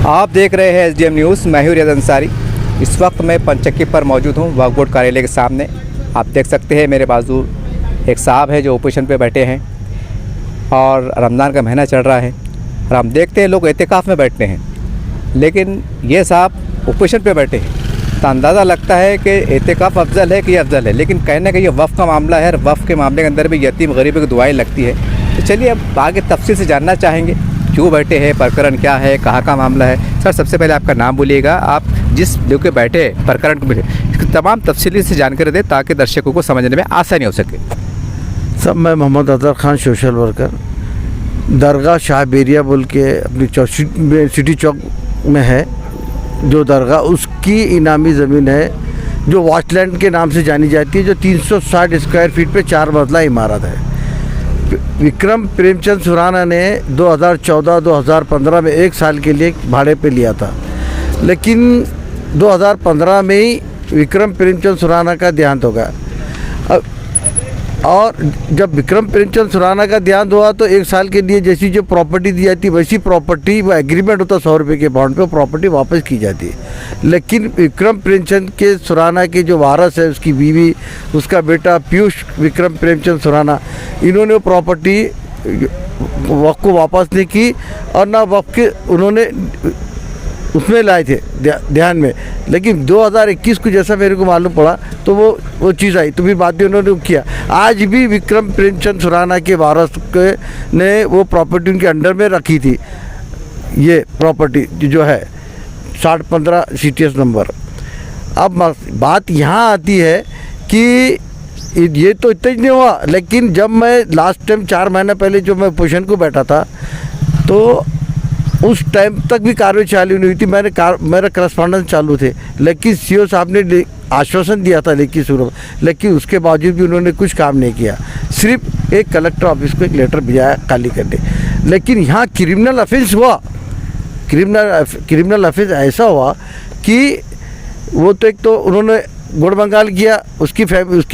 आप देख रहे हैं SDM न्यूज़। मैं हूं रियाज अंसारी। इस वक्त मैं पंचक्की पर मौजूद हूं, वक्फ बोर्ड कार्यालय के सामने। आप देख सकते हैं मेरे बाजू एक साहब है जो ओपोजिशन पे बैठे हैं और रमज़ान का महीना चल रहा है और हम देखते हैं लोग एहतिकाफ़ में बैठते हैं, लेकिन ये साहब ओपोजिशन पे बैठे हैं। तो अंदाज़ा लगता है कि एहतिकाफ़ अफजल है कि ये अफजल है, लेकिन कहने का ये वफ़ का मामला है और वफ़ के मामले के अंदर भी यतीम गरीबों की दुआएं लगती है। तो चलिए अब आगे तफसील से जानना चाहेंगे क्यों बैठे हैं, प्रकरण क्या है, कहाँ का मामला है। सर, सबसे पहले आपका नाम बोलिएगा, आप जिस जो के बैठे प्रकरण को इसकी तमाम तफसीली से जानकारी दें ताकि दर्शकों को समझने में आसानी हो सके। सब मैं मोहम्मद अतर खान, सोशल वर्कर, दरगाह शाहबेरिया बोल के अपनी सिटी चौक में है जो दरगाह, उसकी इनामी ज़मीन है जो वॉचलैंड के नाम से जानी जाती है, जो 360 स्क्वायर फीट पे 4 मंजिला इमारत है। विक्रम प्रेमचंद सुराना ने 2014-2015 में 1 साल के लिए भाड़े पे लिया था, लेकिन 2015 में ही विक्रम प्रेमचंद सुराना का देहांत हो गया। और जब विक्रम प्रेमचंद सुराना का देहांत हुआ तो 1 साल के लिए जैसी जो प्रॉपर्टी दी जाती वैसी प्रॉपर्टी, वो एग्रीमेंट होता 100 रुपये के बॉन्ड पे, प्रॉपर्टी वापस की जाती है। लेकिन विक्रम प्रेमचंद के सुराना के जो वारस है, उसकी बीवी, उसका बेटा पीयूष विक्रम प्रेमचंद सुराना, इन्होंने वो प्रॉपर्टी वक़्फ को वापस नहीं की और ना वक़्फ के उन्होंने उसमें लाए थे ध्यान में। लेकिन 2021 को जैसा मेरे को मालूम पड़ा तो वो चीज़ आई, तो फिर बाद में उन्होंने किया। आज भी विक्रम प्रेमचंद सुराना के वारस ने वो प्रॉपर्टी उनके अंडर में रखी थी, ये प्रॉपर्टी जो है 6015 CTS नंबर। अब बात यहाँ आती है कि ये तो इतना ही नहीं हुआ, लेकिन जब मैं लास्ट टाइम 4 महीना पहले जो मैं पोजीशन को बैठा था तो उस टाइम तक भी कार्रवाई चालू नहीं हुई थी। मेरा करस्पॉन्डेंस चालू थे, लेकिन CO साहब ने आश्वासन दिया था लेकिन शुरू, लेकिन उसके बावजूद भी उन्होंने कुछ काम नहीं किया। सिर्फ एक कलेक्टर ऑफिस को एक लेटर भेजा खाली करने। लेकिन यहाँ क्रिमिनल ऑफेंस हुआ, क्रिमिनल ऑफेंस ऐसा हुआ कि वो तो एक तो उन्होंने गुड़ बंगाल किया, उसकी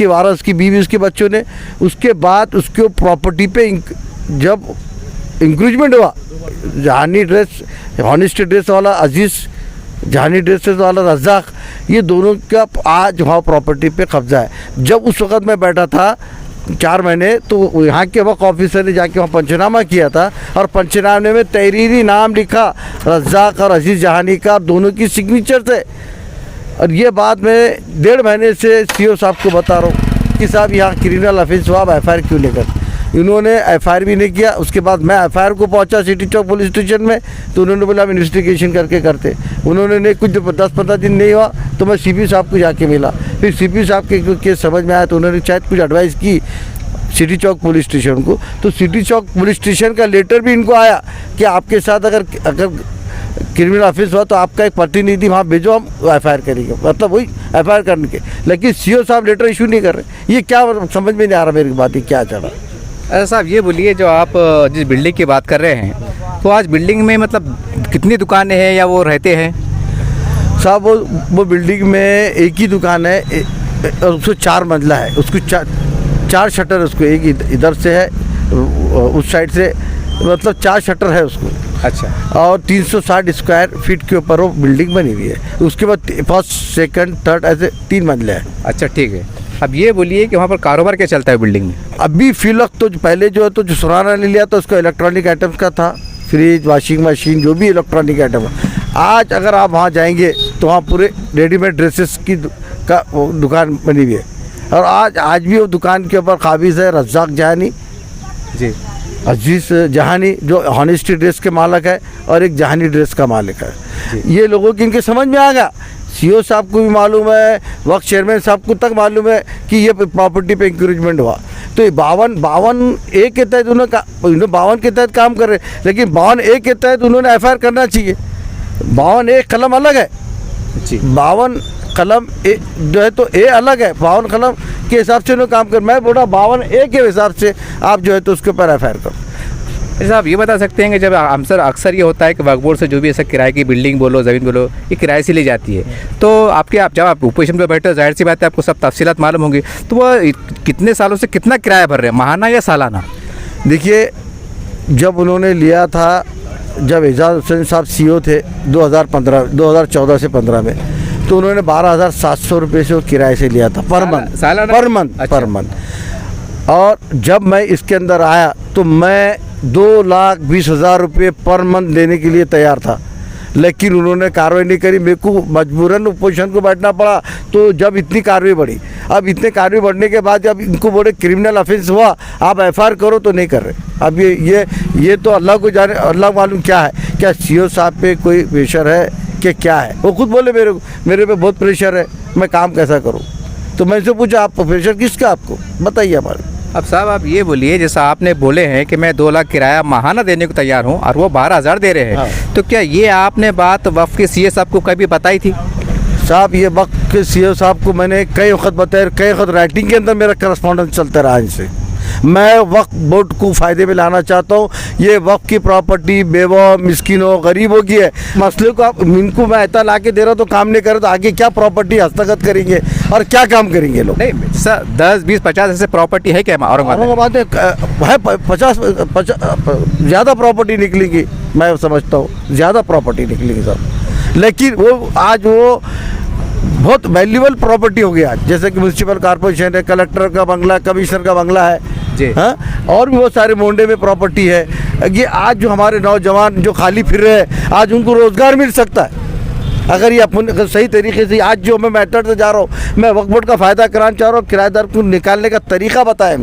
वारस, उसकी बीवी, उसके बच्चों ने। उसके बाद उसके प्रॉपर्टी पे जब इंक्रूजमेंट हुआ, जहानी ड्रेस, हॉनेस्टी ड्रेस वाला अजीज़, जहानी ड्रेसेस वाला रज़ाक, ये दोनों का आज वहाँ प्रॉपर्टी पे कब्जा है। जब उस वक़्त मैं बैठा था 4 महीने, तो यहाँ के वक्त ऑफिसर ने जाके वहाँ पंचनामा किया था और पंचनामे में तहरीरी नाम लिखा रज़ाक और अजीज़ जहानी का, दोनों की सिग्नेचर थे। और ये बात मैं 1.5 महीने से CO साहब को बता रहा हूँ कि साहब यहाँ क्रिमिनल ऑफेंस हुआ, FIR क्यों लेकर। इन्होंने FIR भी नहीं किया। उसके बाद मैं FIR को पहुंचा सिटी चौक पुलिस स्टेशन में, तो उन्होंने बोला हम इन्वेस्टिगेशन करके करते। उन्होंने नहीं, कुछ 10-15 दिन नहीं हुआ तो मैं CP साहब को जाके मिला। फिर CP साहब के केस समझ में आया तो उन्होंने शायद कुछ एडवाइस की सिटी चौक पुलिस स्टेशन को, तो सिटी चौक पुलिस स्टेशन का लेटर भी इनको आया कि आपके साथ अगर क्रिमिनल ऑफेंस हुआ तो आपका एक प्रतिनिधि वहाँ भेजो, हम FIR करेंगे, मतलब वही FIR करने के। लेकिन CO साहब लेटर इशू नहीं कर रहे। ये क्या समझ में नहीं आ रहा मेरी बात, ये क्या चल रहा है। अच्छा साहब, ये बोलिए, जो आप जिस बिल्डिंग की बात कर रहे हैं, तो आज बिल्डिंग में मतलब कितनी दुकानें हैं या वो रहते हैं? साहब वो बिल्डिंग में एक ही दुकान है और उसको 4 मंजिला है, उसको 4 शटर, उसको एक इधर से है, उस साइड से, मतलब 4 शटर है उसको। अच्छा। और 360 स्क्वायर फीट के ऊपर वो बिल्डिंग बनी हुई है। उसके बाद 1st, 2nd, 3rd ऐसे 3 मंजिले हैं। अच्छा, ठीक है। अब ये बोलिए कि वहाँ पर कारोबार क्या चलता है बिल्डिंग में? अभी फिलहाल तो पहले जो है तो जो सुराना ने लिया था उसको इलेक्ट्रॉनिक आइटम्स का था, फ्रिज, वॉशिंग मशीन, जो भी इलेक्ट्रॉनिक आइटम है। आज अगर आप वहाँ जाएंगे तो वहाँ पूरे रेडीमेड ड्रेसेस की दुकान बनी हुई है। और आज भी वो दुकान के ऊपर काबिज है रज़ाक जहानी जी, अजीज़ जहानी जो हॉनेस्टी ड्रेस के मालिक है और एक जहानी ड्रेस का मालिक है। ये लोगों की इनके समझ में आ गया। CO साहब को भी मालूम है, वक्त चेयरमैन साहब को तक मालूम है कि ये प्रॉपर्टी पे इंक्रोचमेंट हुआ। तो ये 52A के तहत उन्होंने 52 के तहत काम कर रहे, लेकिन 52A के तहत उन्होंने FIR करना चाहिए। 52A कलम अलग है जी, 52 कलम ए जो है तो A अलग है। 52 कलम के हिसाब से उन्होंने काम कर, मैं बोला 52A के हिसाब से आप जो है तो उसके ऊपर FIR करो। साहब, ये बता सकते हैं कि जब अक्सर ये होता है कि वक्फ बोर्ड से जो भी ऐसा किराए की बिल्डिंग बोलो, ज़मीन बोलो, ये किराए से ली जाती है, तो जब आप ओपोजिशन पे बैठे हो, जाहिर सी बात है आपको सब तफसीलात मालूम होंगी, तो वो कितने सालों से कितना किराया भर रहे हैं, माहाना या सालाना? देखिए, जब उन्होंने लिया था जब एजाज हुसैन साहब सीईओ थे 2014 से 15 में, तो उन्होंने 12,700 रुपये से वो किराए से लिया था पर मंथ। Per month. और जब मैं इसके अंदर आया तो मैं 2,20,000 रुपये पर मंथ देने के लिए तैयार था, लेकिन उन्होंने कार्रवाई नहीं करी। मेरे को मजबूरन अपोजिशन को बैठना पड़ा। तो जब इतनी कार्रवाई बढ़ी, अब इतने कार्रवाई बढ़ने के बाद जब इनको बोले क्रिमिनल ऑफेंस हुआ, आप एफआईआर करो, तो नहीं कर रहे। अब ये तो अल्लाह को जाने, अल्लाह मालूम क्या है, क्या सीओ साहब पे कोई प्रेशर है कि क्या है। वो खुद बोले मेरे पे बहुत प्रेशर है, मैं काम कैसा करूँ। तो मैं से पूछा, आप प्रेशर किसका, आपको बताइए हमारे। अब साहब आप ये बोलिए, जैसा आपने बोले हैं कि मैं 2 लाख किराया माहाना देने को तैयार हूँ और वो 12,000 दे रहे हैं। हाँ। तो क्या ये आपने बात वक्फ के सीए साहब को कभी बताई थी? साहब ये वक्त के सीओ साहब को मैंने कई वक्त बताया, कई वक्त राइटिंग के अंदर मेरा करस्पॉन्डेंस चलता रहा इनसे। मैं वक्फ बोर्ड को फ़ायदे में लाना चाहता हूँ। ये वक्फ की प्रॉपर्टी बेवा, मिस्किनों, गरीबों की है। मसले को आप इनको मैं ऐसा ला के दे रहा हूँ तो काम नहीं करे तो आगे क्या प्रॉपर्टी हस्तगत करेंगे और क्या काम करेंगे लोग? नहीं सर, 10, 20, 50 ऐसे प्रॉपर्टी है क्या औरंगाबाद में? है 50 ज़्यादा प्रॉपर्टी निकलेगी, मैं समझता हूँ ज़्यादा प्रॉपर्टी निकलेगी सब। लेकिन वो आज वो बहुत वैल्यूबल प्रॉपर्टी हो गया, जैसे कि म्यूनसिपल कॉर्पोरेशन है, कलेक्टर का बंगला, कमिश्नर का बंगला है जी। हाँ, और भी बहुत सारे मोहल्ले में प्रॉपर्टी है। ये आज जो हमारे नौजवान जो खाली फिर रहे हैं, आज उनको रोज़गार मिल सकता है अगर ये अपन सही तरीके से। आज जो मैं मेथड से जा रहा हूँ, मैं वक्फ बोर्ड का फ़ायदा कराना चाह रहा हूँ, किराएदार को निकालने का तरीका बताया,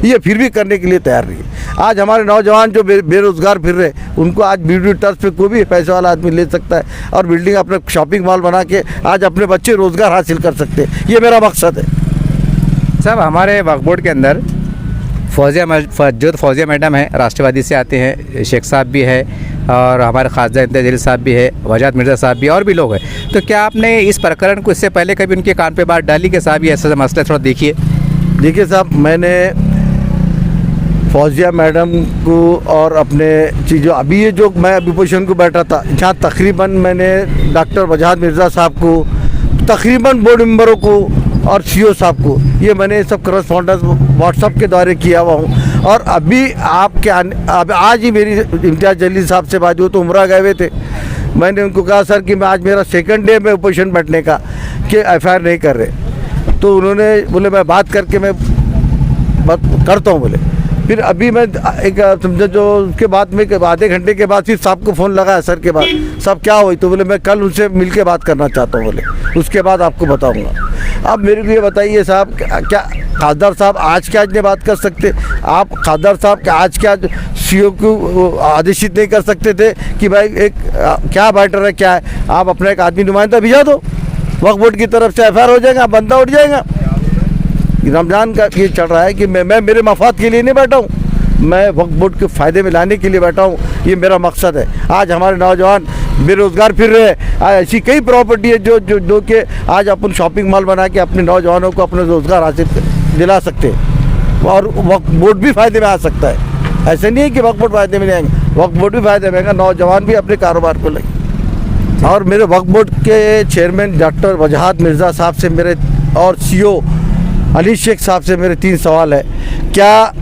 ये फिर भी करने के लिए तैयार नहीं है। आज हमारे नौजवान जो बेरोज़गार फिर रहे, उनको आज ब्यूटी टर्फ पे कोई भी पैसे वाला आदमी ले सकता है और बिल्डिंग अपने शॉपिंग मॉल बना के आज अपने बच्चे रोज़गार हासिल कर सकते हैं। ये मेरा मकसद है। साहब हमारे वक्फ बोर्ड के अंदर फौजिया मैडम है, राष्ट्रवादी से आते हैं, शेख साहब भी है और हमारे खासदा इम्तियाज़ जलील साहब भी है, वजाद मिर्ज़ा साहब भी और भी लोग हैं। तो क्या आपने इस प्रकरण को इससे पहले कभी उनके कान पे बात डाली कि साहब ये ऐसा मसला थोड़ा देखिए? देखिए साहब, मैंने फौजिया मैडम को और अपने चीज़ों अभी ये जो मैं अभी पोजीशन को बैठा था, जहाँ तकरीबन मैंने डॉक्टर वजाद मिर्ज़ा साहब को, तकरीबन बोर्ड मेंबरों को और सीईओ साहब को, ये मैंने सब करस्पॉन्डेंस व्हाट्सएप के द्वारा किया हुआ हूँ। और अभी आपके अब आज ही मेरी इम्तियाज़ जलील साहब से बात हुई, तो उम्रा गए हुए थे। मैंने उनको कहा सर कि मैं आज मेरा सेकंड डे में पोजीशन बैठने का कि एफआईआर नहीं कर रहे। तो उन्होंने बोले मैं बात करके मैं बात करता हूँ बोले। फिर अभी मैं एक समझो जो उसके बाद में आधे घंटे के बाद फिर साहब को फ़ोन लगाया सर के बाद, साहब क्या हुई? तो बोले मैं कल उनसे मिल के बात करना चाहता हूँ बोले, उसके बाद आपको बताऊँगा। अब मेरे को ये बताइए साहब, क्या खासदार साहब आज क्या नहीं बात कर सकते? आप खासदार साहब क्या आज क्या सीईओ को आदेशित नहीं कर सकते थे कि भाई एक क्या मैटर है, क्या है? आप अपना एक आदमी नुमाइंदा भेजा दो, वक्फ बोर्ड की तरफ से एफआईआर हो जाएगा, बंदा उठ जाएगा। रमज़ान का ये चल रहा है कि मैं मेरे मफाद के लिए नहीं बैठा हूँ, मैं वक्फ बोर्ड के फ़ायदे में लाने के लिए बैठा हूँ। ये मेरा मकसद है। आज हमारे नौजवान बेरोज़गार फिर रहे हैं, आज ऐसी कई प्रॉपर्टी है जो कि आज अपन शॉपिंग मॉल बना के अपने नौजवानों को अपने रोज़गार हासिल दिला सकते हैं और वक्फ बोर्ड भी फ़ायदे में आ सकता है। ऐसे नहीं है कि वक्फ बोर्ड फ़ायदे में नहीं आएंगे, वक्फ बोर्ड भी फ़ायदे में आएगा, नौजवान भी अपने कारोबार को लगे। और मेरे वक्फ बोर्ड के चेयरमैन डॉक्टर वजाद मिर्ज़ा साहब से मेरे और सीईओ अली शेख साहब से मेरे 3 सवाल है। क्या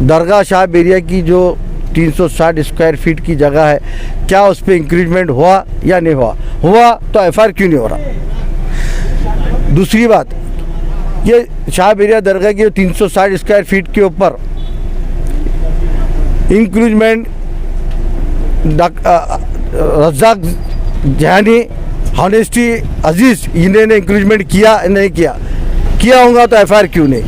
दरगाह शाह एरिया की जो 360 स्क्वायर फीट की जगह है, क्या उस पर इंक्रीजमेंट हुआ या नहीं हुआ तो एफआईआर क्यों नहीं हो रहा? दूसरी बात, ये शाह एरिया दरगाह की 360 स्क्वायर फीट के ऊपर इंक्रीजमेंट रज़ाक जहानी, हॉनेस्टी अजीज़, इन्होंने इंक्रीजमेंट किया नहीं किया होगा तो एफआईआर क्यों नहीं?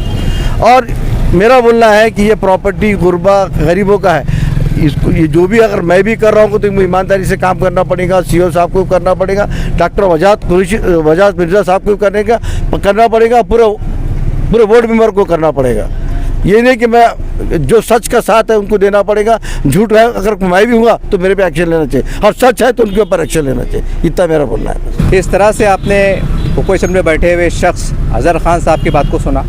और मेरा बोलना है कि ये प्रॉपर्टी गुरबा गरीबों का है, इसको ये जो भी अगर मैं भी कर रहा हूँ तो ईमानदारी से काम करना पड़ेगा, सीईओ साहब को करना पड़ेगा, डॉक्टर वजाद मिर्ज़ा साहब को करना पड़ेगा, पूरे बोर्ड मेंबर को करना पड़ेगा। ये नहीं कि मैं जो सच का साथ है उनको देना पड़ेगा, झूठ है अगर मैं भी हुआ तो मेरे पे एक्शन लेना चाहिए, और सच है तो उनके ऊपर एक्शन लेना चाहिए। इतना मेरा बोलना है। इस तरह से आपने ओपोजिशन में बैठे हुए शख्स अज़हर खान साहब की बात को सुना,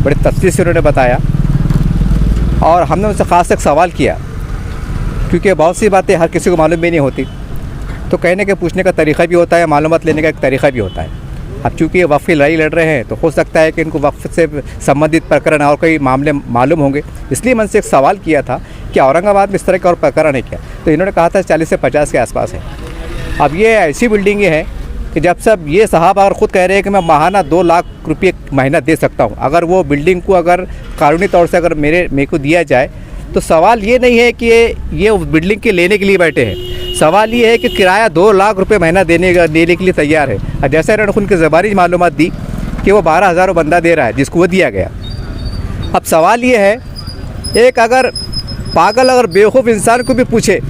बड़ी तफसील से उन्होंने बताया और हमने उनसे ख़ास एक सवाल किया, क्योंकि बहुत सी बातें हर किसी को मालूम भी नहीं होती, तो कहने के पूछने का तरीक़ा भी होता है, मालूमात लेने का एक तरीक़ा भी होता है। अब चूँकि ये वक्फ की लड़ाई लड़ रहे हैं तो हो सकता है कि इनको वक्फ से संबंधित प्रकरण और कई मामले मालूम होंगे, इसलिए मैंने से एक सवाल किया था कि औरंगाबाद में इस तरह का और प्रकरण है क्या। तो इन्होंने कहा था 40 से 50 के आसपास है। अब ये ऐसी बिल्डिंगें हैं कि जब सब ये साहब अगर ख़ुद कह रहे हैं कि मैं माहाना 2 लाख रुपये महीना दे सकता हूँ, अगर वो बिल्डिंग को अगर कानूनी तौर से अगर मेरे को दिया जाए, तो सवाल ये नहीं है कि ये बिल्डिंग के लेने के लिए बैठे हैं, सवाल ये है कि किराया 2 लाख रुपये महीना देने के लिए तैयार है। और जैसे इन्होंने उनकी ज़बानी मालूमात दी कि वो 12,000 बंदा दे रहा है जिसको वो दिया गया। अब सवाल ये है, एक अगर पागल अगर बेवकूफ़ इंसान को भी पूछे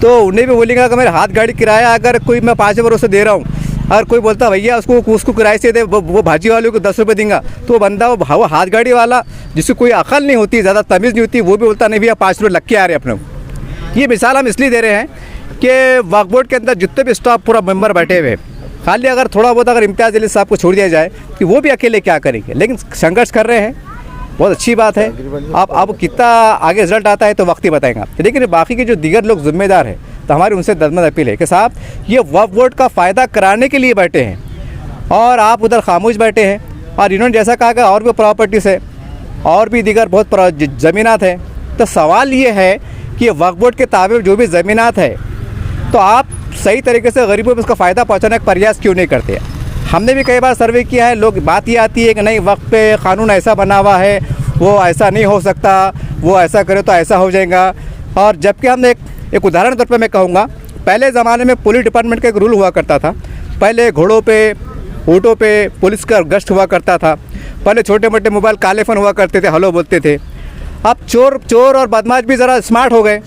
तो उन्हें भी बोलेंगे कि मेरे हाथ गाड़ी किराया अगर कोई मैं 5 भरोसे दे रहा हूँ, अगर कोई बोलता भैया उसको किराए से दे, वो भाजी वाले को 10 रुपये देंगे, तो वो बंदा वो हाथ गाड़ी वाला जिसको कोई अकल नहीं होती, ज़्यादा तमीज़ नहीं होती, वो भी बोलता नहीं भैया 5 रुपये लग के आ रहे हैं अपने को। ये मिसाल हम इसलिए दे रहे हैं कि वक्फ बोर्ड के अंदर जितने भी स्टाफ पूरा मेंबर बैठे हुए, खाली अगर थोड़ा बहुत अगर इम्तियाज़ अली साहब को छोड़ दिया जाए कि वो भी अकेले क्या करेंगे, लेकिन संघर्ष कर रहे हैं, बहुत अच्छी बात है। अब कितना आगे रिजल्ट आता है तो वक्त ही बताएंगे। लेकिन बाकी के जो दीगर लोग जिम्मेदार हैं, तो हमारी उनसे दर्द अपील है कि साहब ये वक्फ बोर्ड का फ़ायदा कराने के लिए बैठे हैं और आप उधर खामोश बैठे हैं। और इन्होंने जैसा कहा कि और भी प्रॉपर्टीज़ है और भी दीगर बहुत ज़मीनात हैं, तो सवाल ये है कि वक्फ बोर्ड के ताबे जो भी ज़मीनात है तो आप सही तरीके से गरीबों को उसका फ़ायदा पहुँचाने का प्रयास क्यों नहीं करते। हमने भी कई बार सर्वे किया है, लोग बात ये आती है कि नहीं वक्फ पे कानून ऐसा बना हुआ है, वो ऐसा नहीं हो सकता, वो ऐसा करे तो ऐसा हो जाएगा। और जबकि हमने एक उदाहरण तौर पे मैं कहूँगा, पहले ज़माने में पुलिस डिपार्टमेंट का एक रूल हुआ करता था, पहले घोड़ों पे ऊँटों पे पुलिस का गश्त हुआ करता था, पहले छोटे मोटे मोबाइल काले फ़ोन हुआ करते थे, हेलो बोलते थे। अब चोर और बदमाश भी ज़रा स्मार्ट हो गए,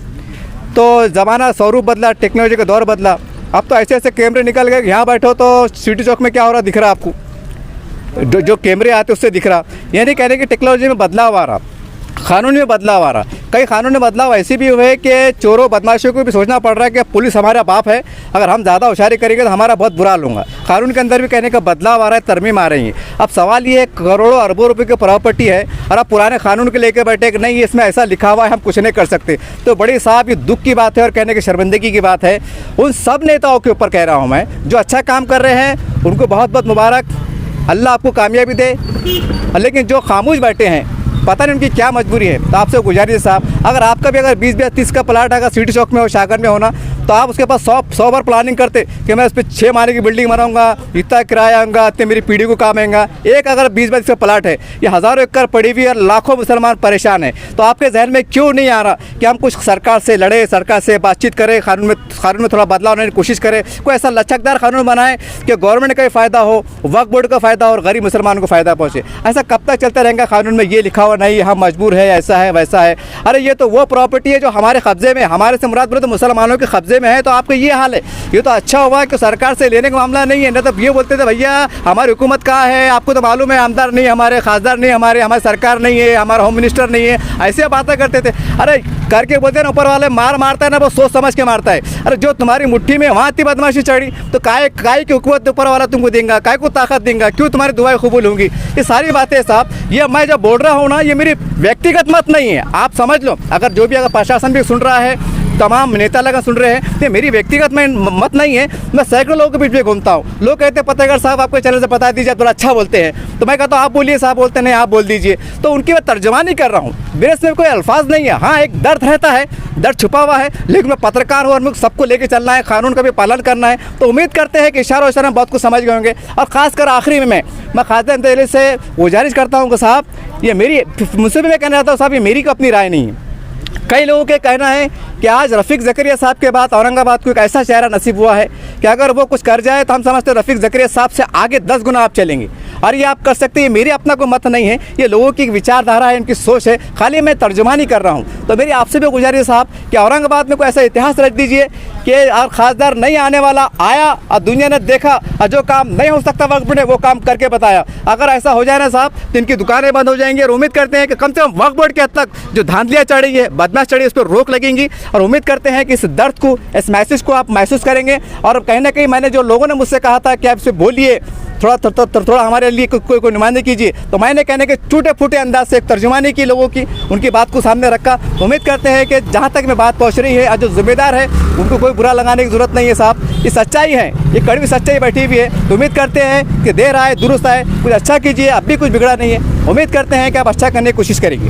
तो ज़माना स्वरूप बदला, टेक्नोलॉजी का दौर बदला। अब तो ऐसे ऐसे कैमरे निकल गए, यहाँ बैठो तो सिटी चौक में क्या हो रहा दिख रहा आपको, जो कैमरे आते उससे दिख रहा। ये नहीं कह रहे कि टेक्नोलॉजी में बदलाव आ रहा, कानून में बदलाव आ रहा। कई कानून में बदलाव ऐसे भी हुए कि चोरों बदमाशों को भी सोचना पड़ रहा है कि पुलिस हमारा बाप है, अगर हम ज़्यादा होशियारी करेंगे तो हमारा बहुत बुरा लूँगा। कानून के अंदर भी कहने का बदलाव आ रहा है, तरमीम आ रही है। अब सवाल ये है, करोड़ों अरबों रुपए की प्रॉपर्टी है और आप पुराने कानून के लेकर बैठे कि नहीं इसमें ऐसा लिखा हुआ है, हम कुछ नहीं कर सकते। तो बड़ी साहब ये दुख की बात है और कहने की शर्मिंदगी की बात है। उन सब नेताओं के ऊपर कह रहा हूँ मैं, जो अच्छा काम कर रहे हैं उनको बहुत बहुत मुबारक, अल्लाह आपको कामयाबी दे। लेकिन जो खामोश बैठे हैं, पता नहीं उनकी क्या मजबूरी है। तो आपसे गुजारिश है साहब, अगर आपका भी अगर 20-30 का प्लाट अगर सिटी चौक में हो, शागर में होना, तो आप उसके पास 100 बार प्लानिंग करते कि मैं उस पर 6 माले की बिल्डिंग बनाऊंगा, इतना किराया आऊँगा, इतने मेरी पीढ़ी को काम आएगा। एक अगर 20-22 का प्लाट है, ये हज़ारों एकड़ पड़ी हुई है, लाखों मुसलमान परेशान हैं, तो आपके जहन में क्यों नहीं आ रहा कि हम कुछ सरकार से लड़े, सरकार से बातचीत करें, कानून में थोड़ा बदलाव लाने की कोशिश करें, कोई ऐसा लचकदार कानून बनाए कि गवर्नमेंट का भी फ़ायदा हो, वक्फ बोर्ड का फ़ायदा और गरीब मुसलमानों को फ़ायदा पहुँचे। ऐसा कब तक चलता रहेगा कानून में ये लिखा हुआ नहीं हम मजबूर है, ऐसा है वैसा है। अरे ये तो वो प्रॉपर्टी है जो हमारे कब्जे में, हमारे से मुराद बोले तो मुसलमानों के कब्जे में है, तो आपका ये हाल है। ये तो अच्छा हुआ कि सरकार से लेने का मामला नहीं है, न तो ये बोलते थे भैया हमारी हुकूमत कहाँ है, आपको तो मालूम है आमदार नहीं हमारे, खासदार नहीं हमारी सरकार नहीं है, हमारा होम मिनिस्टर नहीं है, ऐसे बातें करते थे। अरे करके बोलते हैं ना, ऊपर वाले मारता है ना, वो सोच समझ के मारता है। अरे जो तुम्हारी मुट्ठी में वहाँ इतनी बदमाशी चढ़ी, तो काय की हुकूमत ऊपर वाला तुमको देंगे, काय को ताकत देंगे, क्यों तुम्हारी दुआएं कबूल होंगी। ये सारी बातें साहब, ये मैं जब बोल रहा हूँ ना, ये मेरी व्यक्तिगत मत नहीं है, आप समझ लो। अगर जो भी अगर प्रशासन भी सुन रहा है, तमाम नेता लगा सुन रहे हैं, तो मेरी व्यक्तिगत मत नहीं है। मैं सैकड़ों लोगों के बीच में घूमता हूँ, लोग कहते हैं पत्रकार साहब आपको चैनल से बता दीजिए, थोड़ा अच्छा बोलते हैं, तो मैं कहता हूँ आप बोलिए साहब, बोलते नहीं आप बोल दीजिए। तो उनकी मैं तर्जमानी कर रहा हूँ, मेरे इसमें कोई अल्फाज नहीं है। हाँ एक दर्द रहता है, दर्द छुपा हुआ है, लेकिन मैं पत्रकार हूँ और मुझे सबको लेके चलना है, कानून का भी पालन करना है। तो उम्मीद करते हैं कि इशारा इशारा बहुत कुछ समझ गए होंगे। और ख़ासकर आखिरी में मैं खाते दिल से गुजारिश करता हूँ कि साहब ये मेरी, मुझसे भी मैं कहना चाहता हूँ साहब, ये मेरी को अपनी राय नहीं है। कई लोगों के कहना है कि आज रफ़ीक ज़करिया साहब के बाद औरंगाबाद को एक ऐसा चेहरा नसीब हुआ है कि अगर वो कुछ कर जाए तो हम समझते हैं रफ़ीक ज़करिया साहब से आगे 10 गुना आप चलेंगे, और ये आप कर सकते हैं। ये मेरे अपना कोई मत नहीं है, ये लोगों की विचारधारा है, इनकी सोच है, खाली मैं तर्जुमानी कर रहा हूँ। तो मेरी आपसे भी गुजारिश साहब कि औरंगाबाद में कोई ऐसा इतिहास रख दीजिए कि और खासदार नहीं आने वाला आया और दुनिया ने देखा और जो काम नहीं हो सकता वक्फ बोर्ड ने वो काम करके बताया। अगर ऐसा हो जाए ना साहब, तो इनकी दुकानें बंद हो जाएंगी। और उम्मीद करते हैं कि कम से कम वक्फ बोर्ड के हद तक जो धांधलियाँ चढ़ी है, बदमाश चढ़ी है, उस पर रोक लगेंगी। और उम्मीद करते हैं कि इस दर्द को, इस मैसेज को आप महसूस करेंगे। और कहीं ना कहीं मैंने जो लोगों ने मुझसे कहा था कि आप इसे बोलिए, थोड़ा हमारे लिए कोई नुमाइंदगी कीजिए, तो मैंने कहने के टूटे फूटे अंदाज से एक तर्जुमानी की लोगों की, उनकी बात को सामने रखा। उम्मीद करते हैं कि जहाँ तक मैं बात पहुँच रही है, जो जिम्मेदार है उनको कोई कोई बुरा लगाने की ज़रूरत नहीं है साहब, ये सच्चाई है, ये कड़वी सच्चाई बैठी हुई है। तो उम्मीद करते हैं कि देर आए दुरुस्त आए, कुछ अच्छा कीजिए, अब भी कुछ बिगड़ा नहीं है। उम्मीद करते हैं कि आप अच्छा करने की कोशिश करेंगे।